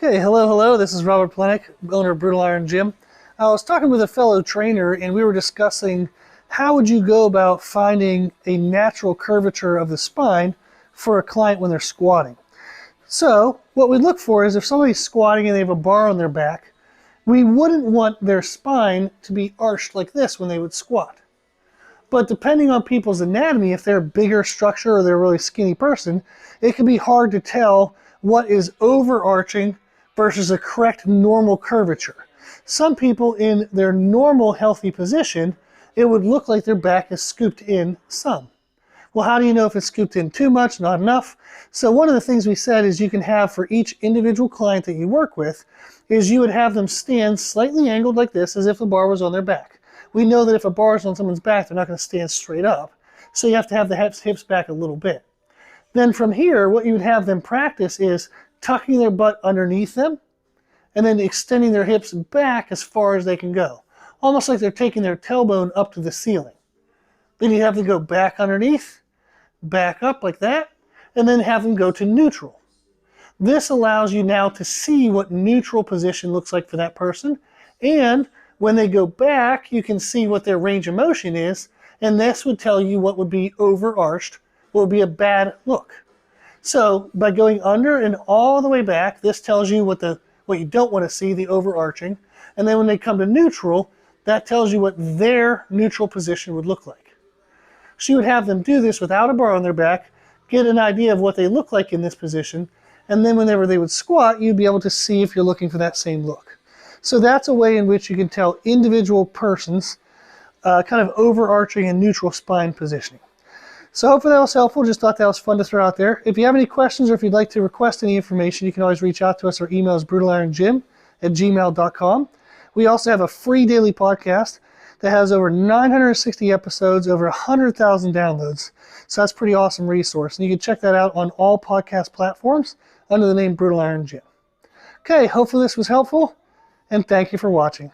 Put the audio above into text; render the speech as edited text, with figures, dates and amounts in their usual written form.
Okay, hello. This is Robert Plenick, owner of Brutal Iron Gym. I was talking with a fellow trainer and we were discussing how would you go about finding a natural curvature of the spine for a client when they're squatting. So what we look for is if somebody's squatting and they have a bar on their back, we wouldn't want their spine to be arched like this when they would squat. But depending on people's anatomy, if they're a bigger structure or they're a really skinny person, it can be hard to tell what is overarching versus a correct normal curvature. Some people in their normal healthy position, it would look like their back is scooped in some. Well, how do you know if it's scooped in too much, not enough? So one of the things we said is you can have for each individual client that you work with, is you would have them stand slightly angled like this as if the bar was on their back. We know that if a bar is on someone's back, they're not going to stand straight up. So you have to have the hips back a little bit. Then from here, what you would have them practice is tucking their butt underneath them and then extending their hips back as far as they can go. Almost like they're taking their tailbone up to the ceiling. Then you have to go back underneath, back up like that, and then have them go to neutral. This allows you now to see what neutral position looks like for that person. And when they go back, you can see what their range of motion is. And this would tell you what would be overarched, what would be a bad look. So by going under and all the way back, this tells you what you don't want to see, the overarching. And then when they come to neutral, that tells you what their neutral position would look like. So you would have them do this without a bar on their back, get an idea of what they look like in this position, and then whenever they would squat, you'd be able to see if you're looking for that same look. So that's a way in which you can tell individual persons kind of overarching and neutral spine positioning. So hopefully that was helpful. Just thought that was fun to throw out there. If you have any questions or if you'd like to request any information, you can always reach out to us. Our email is brutalirongym@gmail.com. We also have a free daily podcast that has over 960 episodes, over 100,000 downloads. So that's a pretty awesome resource. And you can check that out on all podcast platforms under the name Brutal Iron Gym. Okay, hopefully this was helpful, and thank you for watching.